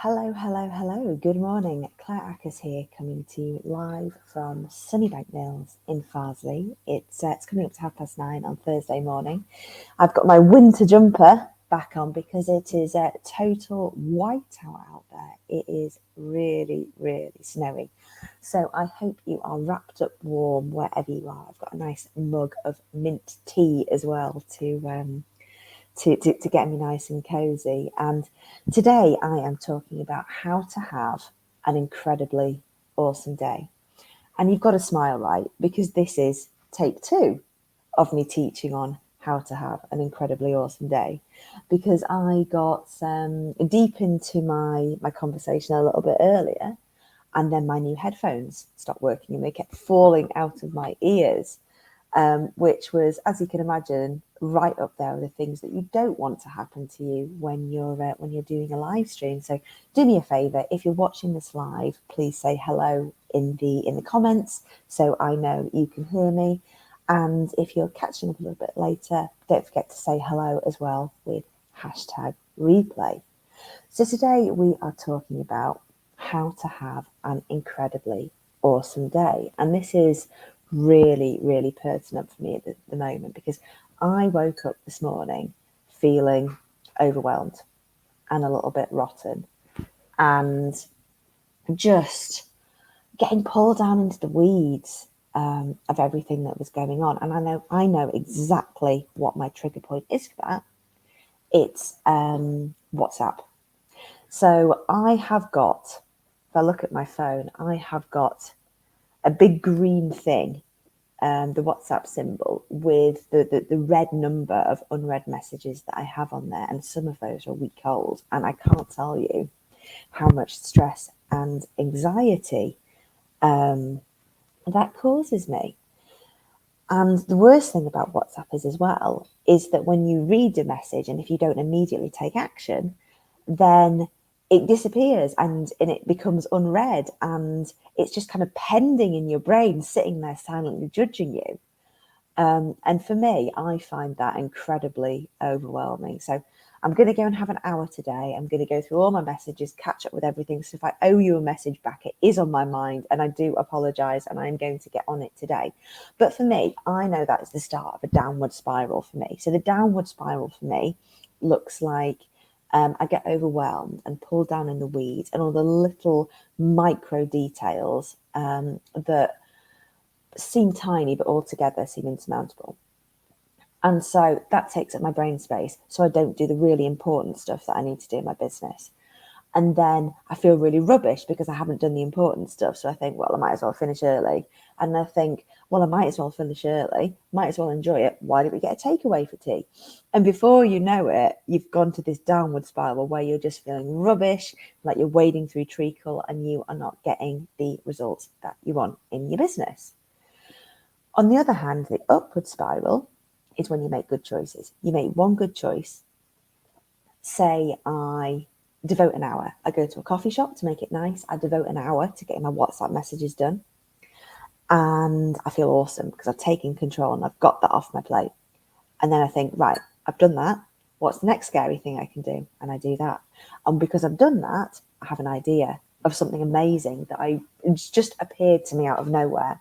Hello. Good morning. Claire Ackers here, coming to you live from Sunnybank Mills in Farsley. It's coming up to 9:30 on Thursday morning. I've got my winter jumper back on because it is a total whiteout out there. It is really, really snowy. So I hope you are wrapped up warm wherever you are. I've got a nice mug of mint tea as well to get me nice and cozy. And today I am talking about how to have an incredibly awesome day. And you've got to smile, right? Because this is take 2 of me teaching on how to have an incredibly awesome day. Because I got deep into my conversation a little bit earlier, and then my new headphones stopped working and they kept falling out of my ears. Which was, as you can imagine, right up there with the things that you don't want to happen to you when you're doing a live stream. So do me a favour, if you're watching this live, please say hello in the comments so I know you can hear me. And if you're catching up a little bit later, don't forget to say hello as well with #replay. So today we are talking about how to have an incredibly awesome day, and this is really, really pertinent for me at the moment because I woke up this morning feeling overwhelmed and a little bit rotten and just getting pulled down into the weeds of everything that was going on. And I know exactly what my trigger point is for that. It's WhatsApp. So I have got, if I look at my phone, I have got a big green thing, the WhatsApp symbol, with the red number of unread messages that I have on there. And some of those are a week old. And I can't tell you how much stress and anxiety that causes me. And the worst thing about WhatsApp is as well, is that when you read a message and if you don't immediately take action, then it disappears and it becomes unread and it's just kind of pending in your brain, sitting there silently judging you. And for me, I find that incredibly overwhelming. So I'm going to go and have an hour today. I'm going to go through all my messages, catch up with everything. So if I owe you a message back, it is on my mind and I do apologise and I'm going to get on it today. But for me, I know that is the start of a downward spiral for me. So the downward spiral for me looks like I get overwhelmed and pulled down in the weeds and all the little micro details that seem tiny but altogether seem insurmountable. And so that takes up my brain space. So I don't do the really important stuff that I need to do in my business. And then I feel really rubbish because I haven't done the important stuff. So I think, well, I might as well finish early. And I think, well, I might as well finish early, might as well enjoy it. Why don't we get a takeaway for tea? And before you know it, you've gone to this downward spiral where you're just feeling rubbish, like you're wading through treacle and you are not getting the results that you want in your business. On the other hand, the upward spiral is when you make good choices. You make one good choice. Say I devote an hour. I go to a coffee shop to make it nice. I devote an hour to getting my WhatsApp messages done. And I feel awesome because I've taken control and I've got that off my plate. And then I think, right, I've done that. What's the next scary thing I can do? And I do that. And because I've done that, I have an idea of something amazing that it's just appeared to me out of nowhere.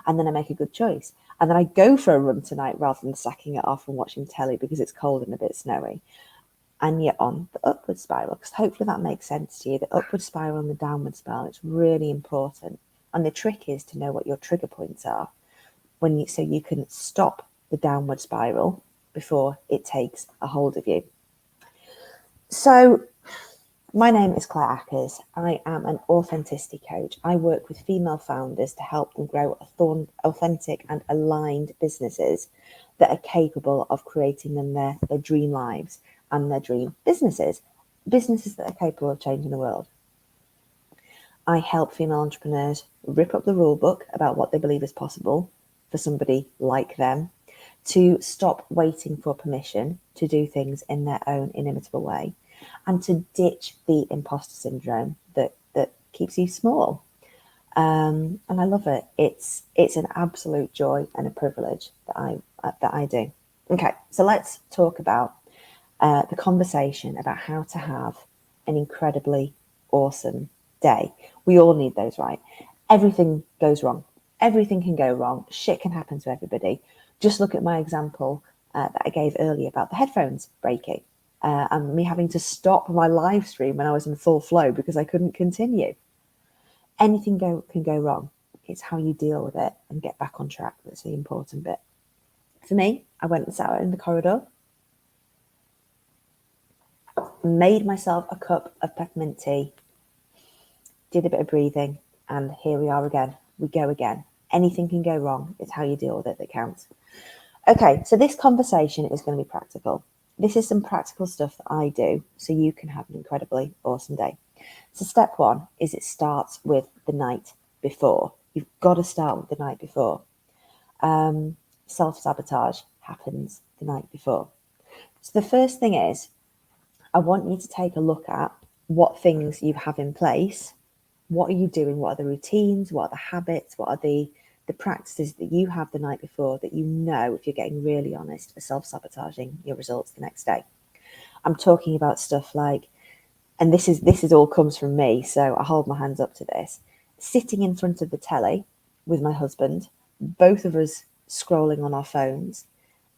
And then I make a good choice. And then I go for a run tonight rather than sacking it off and watching telly because it's cold and a bit snowy. And you're on the upward spiral, because hopefully that makes sense to you. The upward spiral and the downward spiral, it's really important. And the trick is to know what your trigger points are so you can stop the downward spiral before it takes a hold of you. So my name is Claire Ackers. I am an authenticity coach. I work with female founders to help them grow authentic and aligned businesses that are capable of creating them their dream lives and their dream businesses that are capable of changing the world. I help female entrepreneurs rip up the rule book about what they believe is possible for somebody like them, to stop waiting for permission to do things in their own inimitable way, and to ditch the imposter syndrome that keeps you small. And I love it. It's an absolute joy and a privilege that I do. Okay, so let's talk about the conversation about how to have an incredibly awesome day. We all need those, right? Everything goes wrong. Everything can go wrong. Shit can happen to everybody. Just look at my example that I gave earlier about the headphones breaking and me having to stop my live stream when I was in full flow because I couldn't continue. Anything can go wrong. It's how you deal with it and get back on track that's the important bit. For me, I went and sat out in the corridor, made myself a cup of peppermint tea, did a bit of breathing, and here we are again. We go again. Anything can go wrong. It's how you deal with it that counts. Okay, so this conversation is going to be practical. This is some practical stuff that I do so you can have an incredibly awesome day. So step one is it starts with the night before. You've got to start with the night before. Self-sabotage happens the night before. So the first thing is, I want you to take a look at what things you have in place. What are you doing? What are the routines? What are the habits? What are the practices that you have the night before that you know, if you're getting really honest, are self-sabotaging your results the next day? I'm talking about stuff like, and this is all comes from me, so I hold my hands up to this, sitting in front of the telly with my husband, both of us scrolling on our phones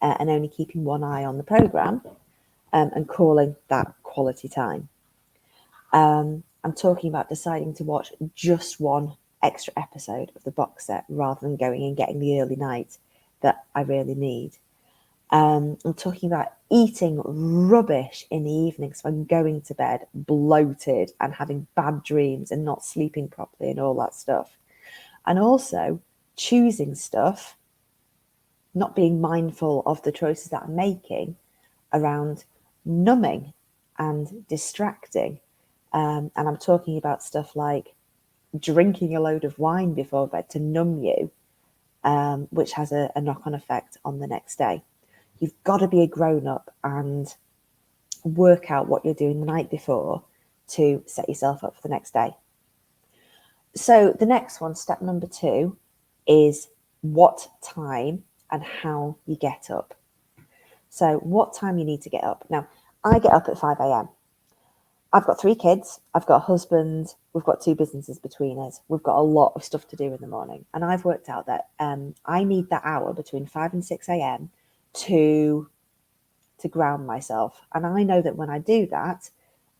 and only keeping one eye on the programme and calling that quality time. I'm talking about deciding to watch just one extra episode of the box set rather than going and getting the early night that I really need. I'm talking about eating rubbish in the evening, so I'm going to bed bloated and having bad dreams and not sleeping properly and all that stuff. And also choosing stuff, not being mindful of the choices that I'm making around numbing and distracting. And I'm talking about stuff like drinking a load of wine before bed to numb you, which has a knock-on effect on the next day. You've got to be a grown-up and work out what you're doing the night before to set yourself up for the next day. So the next one, step number 2, is what time and how you get up. So what time you need to get up. Now, I get up at 5 a.m. I've got 3 kids, I've got a husband, we've got 2 businesses between us. We've got a lot of stuff to do in the morning. And I've worked out that I need that hour between 5 and 6 a.m. to ground myself. And I know that when I do that,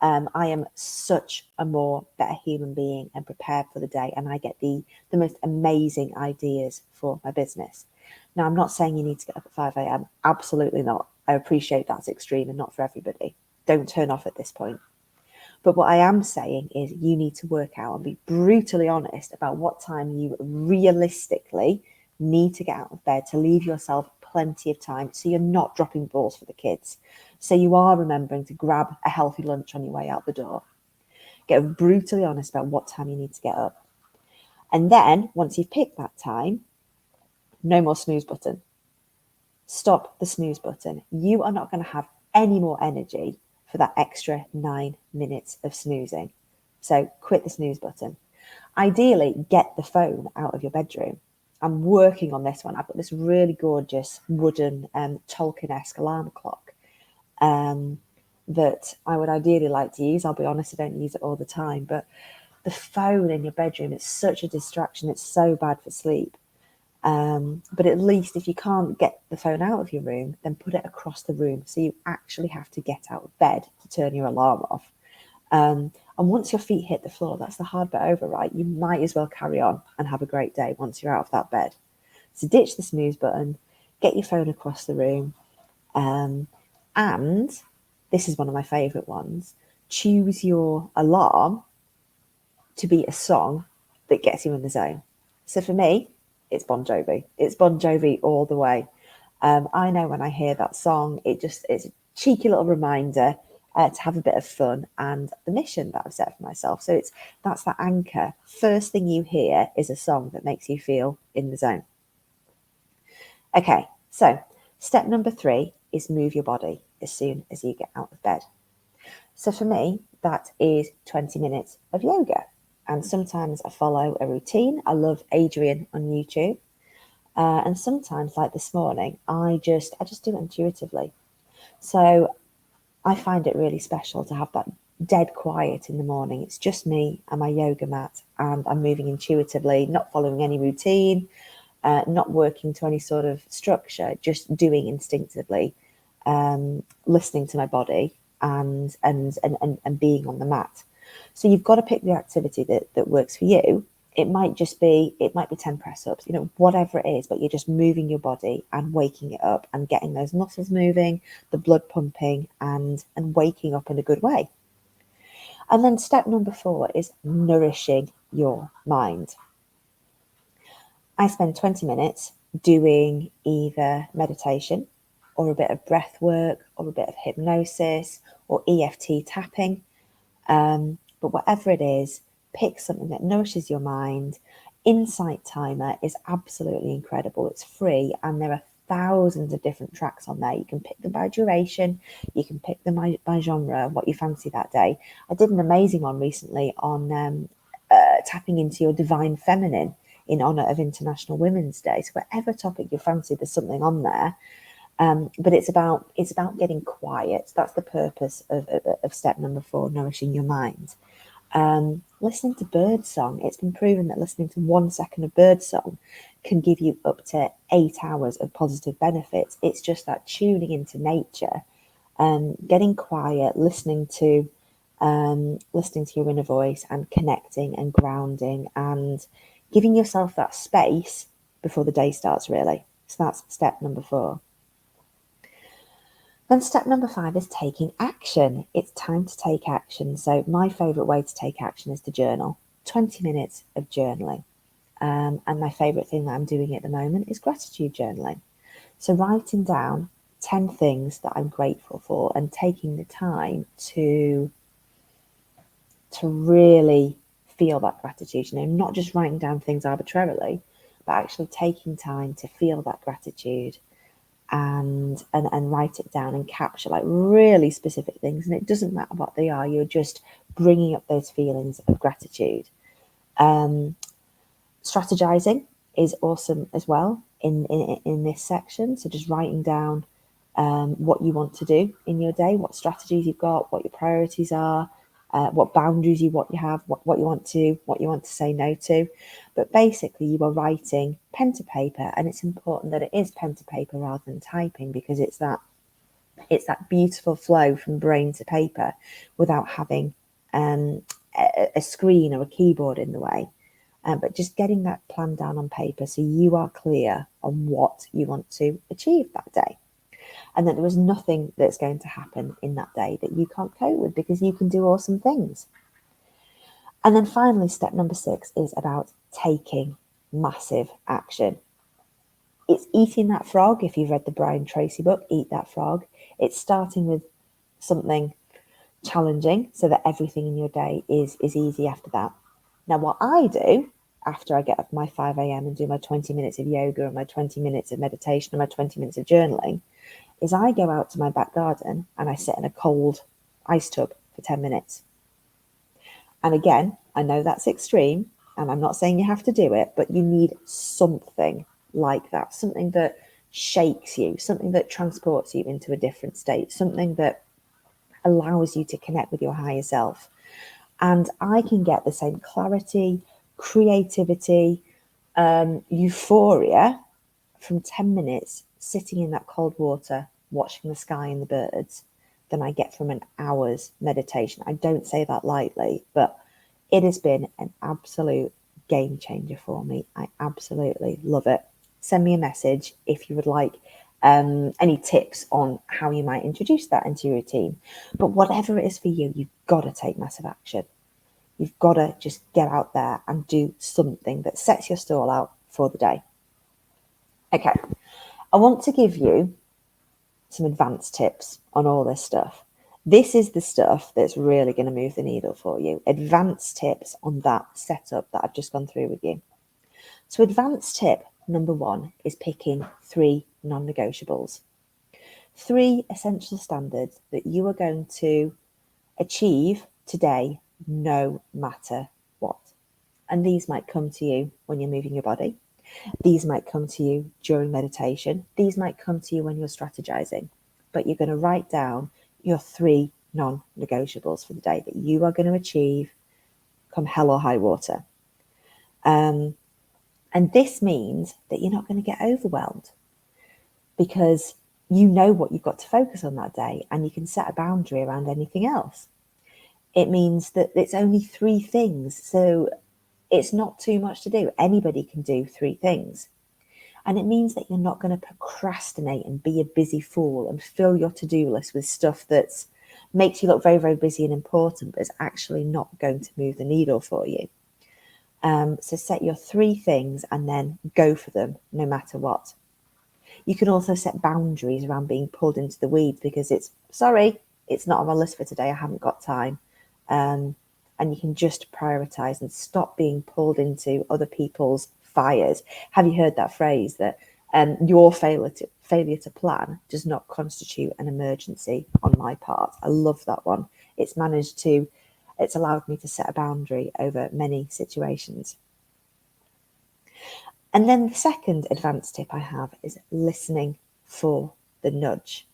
I am such a more better human being and prepared for the day. And I get the most amazing ideas for my business. Now, I'm not saying you need to get up at 5 a.m. Absolutely not. I appreciate that's extreme and not for everybody. Don't turn off at this point. But what I am saying is you need to work out and be brutally honest about what time you realistically need to get out of bed to leave yourself plenty of time so you're not dropping balls for the kids. So you are remembering to grab a healthy lunch on your way out the door. Get brutally honest about what time you need to get up. And then once you've picked that time, no more snooze button. Stop the snooze button. You are not going to have any more energy for that extra 9 minutes of snoozing. So quit the snooze button. Ideally, get the phone out of your bedroom. I'm working on this one. I've got this really gorgeous wooden Tolkien-esque alarm clock that I would ideally like to use. I'll be honest, I don't use it all the time, but the phone in your bedroom, it's such a distraction. It's so bad for sleep. But at least if you can't get the phone out of your room, then put it across the room. So you actually have to get out of bed to turn your alarm off. And once your feet hit the floor, that's the hard bit over, right? You might as well carry on and have a great day once you're out of that bed. So ditch the snooze button, get your phone across the room. And this is one of my favourite ones. Choose your alarm to be a song that gets you in the zone. So for me, it's Bon Jovi. It's Bon Jovi all the way. I know when I hear that song, it's a cheeky little reminder to have a bit of fun and the mission that I've set for myself. So that's that anchor. First thing you hear is a song that makes you feel in the zone. Okay, so step number 3 is move your body as soon as you get out of bed. So for me, that is 20 minutes of yoga. And sometimes I follow a routine. I love Adrian on YouTube. And sometimes, like this morning, I just do it intuitively. So I find it really special to have that dead quiet in the morning. It's just me and my yoga mat, and I'm moving intuitively, not following any routine, not working to any sort of structure, just doing instinctively, listening to my body and being on the mat. So you've got to pick the activity that works for you. It might be 10 press ups, whatever it is, but you're just moving your body and waking it up and getting those muscles moving, the blood pumping, and waking up in a good way. And then step number 4 is nourishing your mind. I spend 20 minutes doing either meditation or a bit of breath work or a bit of hypnosis or EFT tapping. But whatever it is, pick something that nourishes your mind. Insight Timer is absolutely incredible. It's free, and there are thousands of different tracks on there. You can pick them by duration, you can pick them by genre, what you fancy that day. I did an amazing one recently on tapping into your divine feminine in honour of International Women's Day. So whatever topic you fancy, there's something on there. But it's about getting quiet. That's the purpose of step number 4, nourishing your mind. Listening to birdsong. It's been proven that listening to 1 second of birdsong can give you up to 8 hours of positive benefits. It's just that tuning into nature, getting quiet, listening to your inner voice and connecting and grounding and giving yourself that space before the day starts, really. So that's step number 4. Then step number 5 is taking action. It's time to take action. So my favourite way to take action is to journal. 20 minutes of journaling. And my favourite thing that I'm doing at the moment is gratitude journaling. So writing down 10 things that I'm grateful for and taking the time to really feel that gratitude, not just writing down things arbitrarily, but actually taking time to feel that gratitude and write it down and capture like really specific things. And it doesn't matter what they are, you're just bringing up those feelings of gratitude. Strategizing is awesome as well in this section. So just writing down what you want to do in your day, what strategies you've got, what your priorities are, what boundaries you have, what you want to say no to. But basically you are writing pen to paper, and it's important that it is pen to paper rather than typing, because it's that beautiful flow from brain to paper without having a screen or a keyboard in the way. But just getting that plan down on paper so you are clear on what you want to achieve that day. And that there is nothing that's going to happen in that day that you can't cope with, because you can do awesome things. And then finally, step number 6 is about taking massive action. It's eating that frog. If you've read the Brian Tracy book, Eat That Frog, it's starting with something challenging so that everything in your day is easy after that. Now, what I do after I get up my 5 a.m. and do my 20 minutes of yoga and my 20 minutes of meditation and my 20 minutes of journaling is I go out to my back garden and I sit in a cold ice tub for 10 minutes. And again, I know that's extreme, and I'm not saying you have to do it, but you need something like that, something that shakes you, something that transports you into a different state, something that allows you to connect with your higher self. And I can get the same clarity, creativity, euphoria from 10 minutes sitting in that cold water, watching the sky and the birds, than I get from an hour's meditation. I don't say that lightly, but it has been an absolute game changer for me. I absolutely love it. Send me a message if you would like any tips on how you might introduce that into your routine. But whatever it is for you, you've got to take massive action. You've got to just get out there and do something that sets your stall out for the day. Okay, I want to give you some advanced tips on all this stuff. This is the stuff that's really going to move the needle for you. Advanced tips on that setup that I've just gone through with you. So advanced tip number 1 is picking 3 non-negotiables. 3 essential standards that you are going to achieve today no matter what. And these might come to you when you're moving your body. These might come to you during meditation. These might come to you when you're strategizing. But you're going to write down your 3 non-negotiables for the day that you are going to achieve come hell or high water. And this means that you're not going to get overwhelmed, because you know what you've got to focus on that day and you can set a boundary around anything else. It means that it's only 3 things, so it's not too much to do. Anybody can do 3 things. And it means that you're not going to procrastinate and be a busy fool and fill your to-do list with stuff that makes you look very, very busy and important, but is actually not going to move the needle for you. So set your 3 things and then go for them no matter what. You can also set boundaries around being pulled into the weeds, because it's not on my list for today, I haven't got time. And you can just prioritize and stop being pulled into other people's fires. Have you heard that phrase that your failure to plan does not constitute an emergency on my part? I love that one. It's allowed me to set a boundary over many situations. And then the second advanced tip I have is listening for the nudge.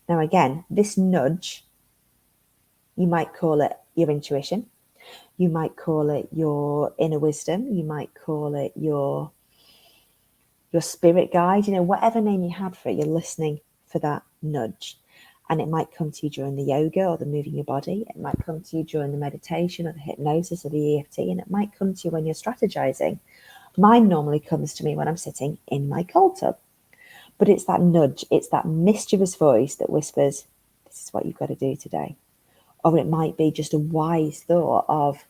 Now, again, this nudge, you might call it your intuition. You might call it your inner wisdom. You might call it your spirit guide, whatever name you have for it, you're listening for that nudge. And it might come to you during the yoga or the moving your body. It might come to you during the meditation or the hypnosis or the EFT. And it might come to you when you're strategizing. Mine normally comes to me when I'm sitting in my cold tub. But it's that nudge, it's that mischievous voice that whispers, this is what you've got to do today. Or it might be just a wise thought of,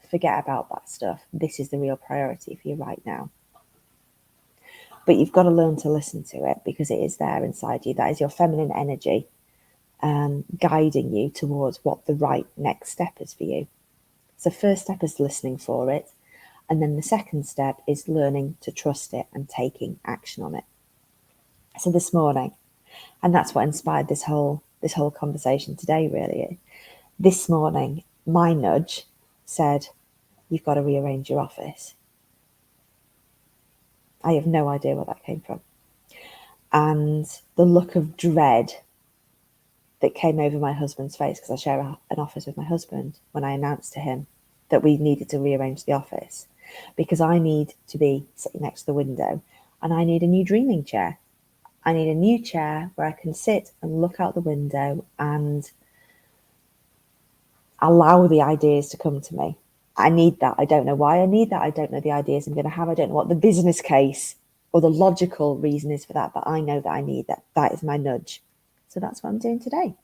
forget about that stuff. This is the real priority for you right now. But you've got to learn to listen to it, because it is there inside you. That is your feminine energy guiding you towards what the right next step is for you. So first step is listening for it. And then the second step is learning to trust it and taking action on it. So this morning, and that's what inspired this whole conversation today, really. This morning, my nudge said, you've got to rearrange your office. I have no idea where that came from. And the look of dread that came over my husband's face, because I share an office with my husband, when I announced to him that we needed to rearrange the office, because I need to be sitting next to the window and I need a new dreaming chair. I need a new chair where I can sit and look out the window and allow the ideas to come to me. I need that. I don't know why I need that. I don't know the ideas I'm going to have. I don't know what the business case or the logical reason is for that, but I know that I need that. That is my nudge. So that's what I'm doing today.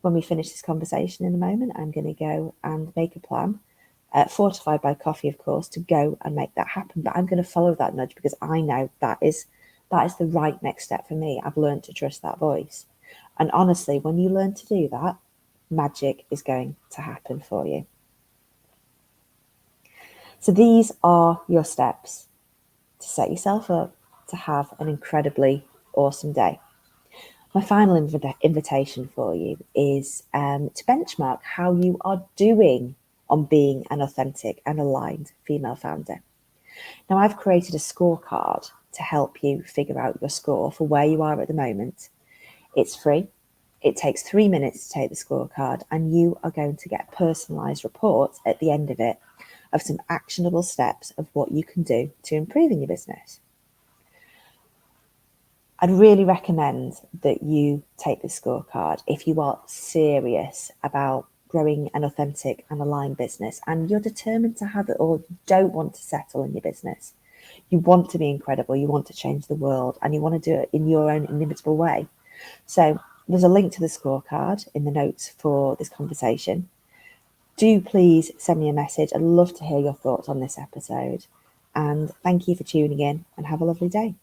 When we finish this conversation in a moment, I'm going to go and make a plan, fortified by coffee, of course, to go and make that happen. But I'm going to follow that nudge, because I know that is the right next step for me. I've learned to trust that voice. And honestly, when you learn to do that, magic is going to happen for you. So these are your steps to set yourself up to have an incredibly awesome day. My final invitation for you is to benchmark how you are doing on being an authentic and aligned female founder. Now, I've created a scorecard to help you figure out your score for where you are at the moment. It's free. It takes 3 minutes to take the scorecard, and you are going to get a personalised report at the end of it of some actionable steps of what you can do to improve in your business. I'd really recommend that you take this scorecard if you are serious about growing an authentic and aligned business, and you're determined to have it, or don't want to settle in your business. You want to be incredible, you want to change the world, and you want to do it in your own inimitable way. So there's a link to the scorecard in the notes for this conversation. Do please send me a message. I'd love to hear your thoughts on this episode. And thank you for tuning in, and have a lovely day.